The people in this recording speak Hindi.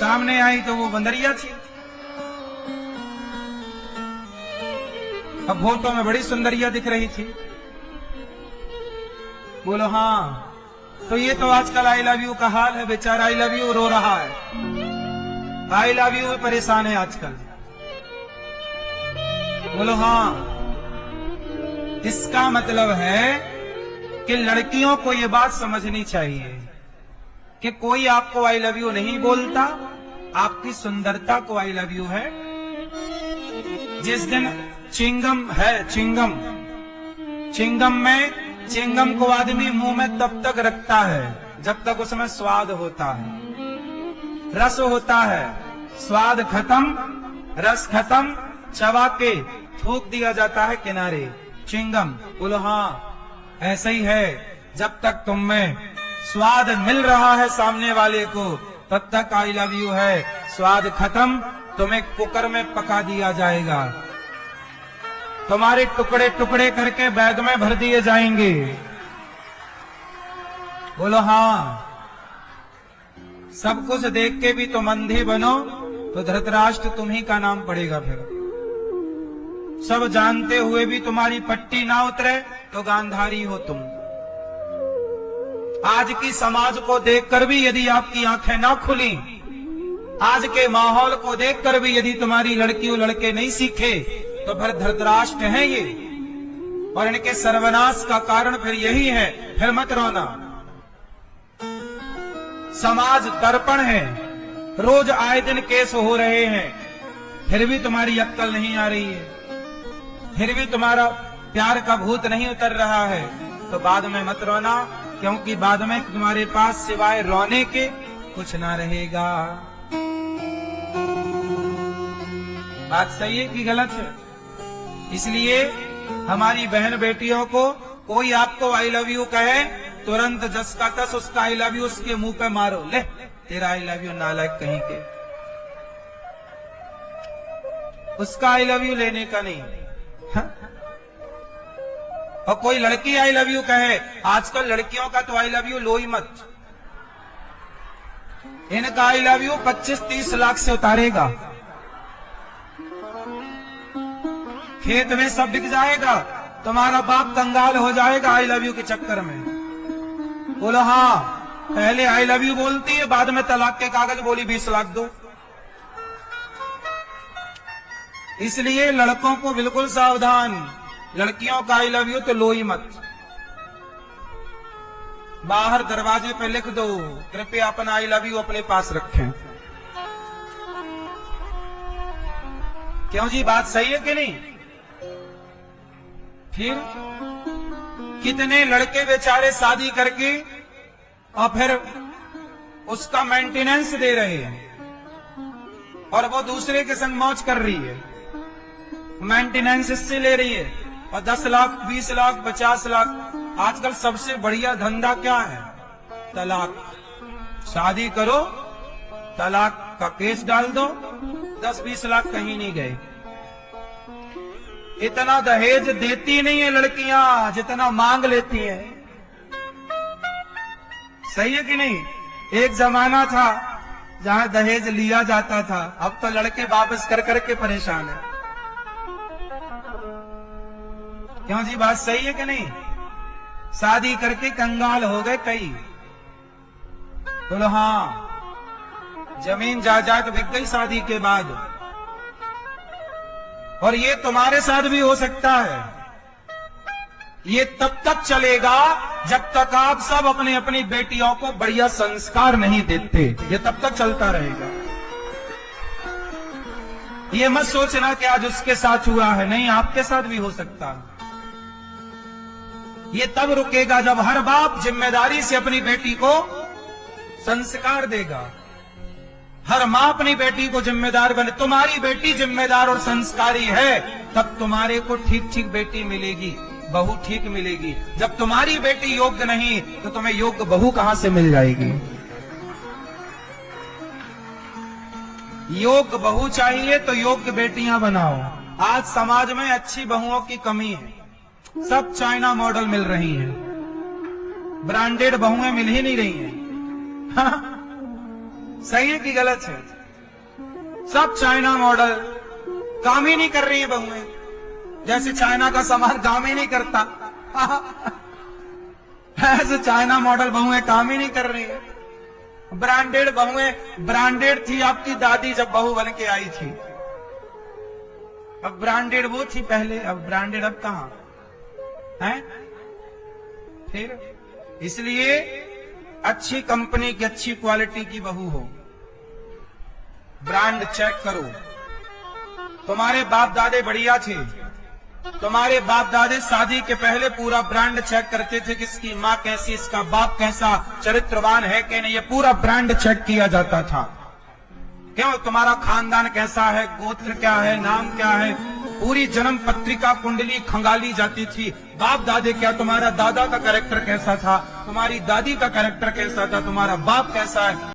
सामने आई तो वो बंदरिया थी। अब फोटो में बड़ी सुंदरिया दिख रही थी। बोलो हाँ, तो ये तो आजकल आई लव यू का हाल है। बेचारा आई लव यू रो रहा है, आई लव यू परेशान है आजकल। बोलो हाँ, इसका मतलब है कि लड़कियों को ये बात समझनी चाहिए कि कोई आपको आई लव यू नहीं बोलता, आपकी सुंदरता को आई लव यू है। जिस दिन चिंगम है, चिंगम में चिंगम को आदमी मुंह में तब तक रखता है जब तक उसमें स्वाद होता है, रस होता है। स्वाद खत्म, रस खत्म, चबा के थूक दिया जाता है किनारे। चिंगम। बोलो हाँ, ऐसा ही है। जब तक तुम में स्वाद मिल रहा है सामने वाले को, तब तक आई लव यू है। स्वाद खत्म, तुम्हें कुकर में पका दिया जाएगा, तुम्हारे टुकड़े टुकड़े करके बैग में भर दिए जाएंगे। बोलो हाँ, सब कुछ देख के भी तुम अंधे बनो तो धृतराष्ट्र तुम्ही का नाम पड़ेगा। फिर सब जानते हुए भी तुम्हारी पट्टी ना उतरे तो गांधारी हो तुम। आज की समाज को देखकर भी यदि आपकी आंखें ना खुली, आज के माहौल को देखकर भी यदि तुम्हारी लड़की और लड़के नहीं सीखे, तो फिर धृतराष्ट्र हैं ये, और इनके सर्वनाश का कारण फिर यही है। फिर मत रोना, समाज दर्पण है, रोज आए दिन केस हो रहे हैं, फिर भी तुम्हारी अक्ल नहीं आ रही है, फिर भी तुम्हारा प्यार का भूत नहीं उतर रहा है, तो बाद में मत रोना, क्योंकि बाद में तुम्हारे पास सिवाय रोने के कुछ ना रहेगा। बात सही है कि गलत है? इसलिए हमारी बहन बेटियों को कोई आपको आई लव यू कहे, तुरंत जस का तस उसका आई लव यू उसके मुंह पे मारो। ले तेरा आई लव यू नालायक कहीं के, उसका आई लव यू लेने का नहीं। हाँ? और कोई लड़की आई लव यू कहे, आजकल लड़कियों का तो आई लव यू लो ही मत, इनका आई लव यू 25-30 लाख से उतारेगा, खेत में सब बिक जाएगा, तुम्हारा बाप कंगाल हो जाएगा आई लव यू के चक्कर में। बोलो हाँ, पहले आई लव यू बोलती है, बाद में तलाक के कागज बोली 20 लाख दो। इसलिए लड़कों को बिल्कुल सावधान, लड़कियों का आई लव यू तो लो ही मत। बाहर दरवाजे पे लिख दो, कृपया अपना आई लव यू अपने पास रखें। क्यों जी, बात सही है कि नहीं? फिर कितने लड़के बेचारे शादी करके और फिर उसका मेंटेनेंस दे रहे हैं और वो दूसरे के संग मौज कर रही है, मेंटेनेंस इससे ले रही है, और 10 लाख 20 लाख 50 लाख। आजकल सबसे बढ़िया धंधा क्या है? तलाक। शादी करो, तलाक का केस डाल दो, 10-20 लाख कहीं नहीं गए। इतना दहेज देती नहीं है लड़कियां जितना मांग लेती हैं। सही है कि नहीं? एक जमाना था जहां दहेज लिया जाता था, अब तो लड़के वापस कर करके परेशान है। क्यों जी, बात सही है कि नहीं? शादी करके कंगाल हो गए कई। बोलो हाँ, जमीन जायदाद बिक गई शादी के बाद। और ये तुम्हारे साथ भी हो सकता है। ये तब तक चलेगा जब तक आप सब अपनी अपनी बेटियों को बढ़िया संस्कार नहीं देते, ये तब तक चलता रहेगा। ये मत सोचना कि आज उसके साथ हुआ है, नहीं, आपके साथ भी हो सकता है। ये तब रुकेगा जब हर बाप जिम्मेदारी से अपनी बेटी को संस्कार देगा, हर माँ अपनी बेटी को जिम्मेदार बने। तुम्हारी बेटी जिम्मेदार और संस्कारी है, तब तुम्हारे को ठीक ठीक बेटी मिलेगी, बहू ठीक मिलेगी। जब तुम्हारी बेटी योग्य नहीं, तो तुम्हें योग्य बहू कहां से मिल जाएगी? योग्य बहू चाहिए तो योग्य बेटियां बनाओ। आज समाज में अच्छी बहुओं की कमी है, सब चाइना मॉडल मिल रही हैं, ब्रांडेड बहुएं मिल ही नहीं रही हैं। सही है कि गलत है? सब चाइना मॉडल, काम ही नहीं कर रही है बहुएं, जैसे चाइना का सामान काम ही नहीं करता। ऐसे चाइना मॉडल बहुएं काम ही नहीं कर रही है। ब्रांडेड बहुएं, ब्रांडेड थी आपकी दादी जब बहू बन के आई थी। अब ब्रांडेड वो थी पहले, अब ब्रांडेड अब कहां है? फिर इसलिए अच्छी कंपनी की, अच्छी क्वालिटी की बहू हो, ब्रांड चेक करो। तुम्हारे बाप दादे बढ़िया थे, तुम्हारे बाप दादे शादी के पहले पूरा ब्रांड चेक करते थे कि इसकी माँ कैसी, इसका बाप कैसा, चरित्रवान है कि नहीं, ये पूरा ब्रांड चेक किया जाता था। क्यों? तुम्हारा खानदान कैसा है, गोत्र क्या है, नाम क्या है, पूरी जन्म पत्रिका कुंडली खंगाली जाती थी। बाप दादे क्या, तुम्हारा दादा का कैरेक्टर कैसा था, तुम्हारी दादी का कैरेक्टर कैसा था, तुम्हारा बाप कैसा है,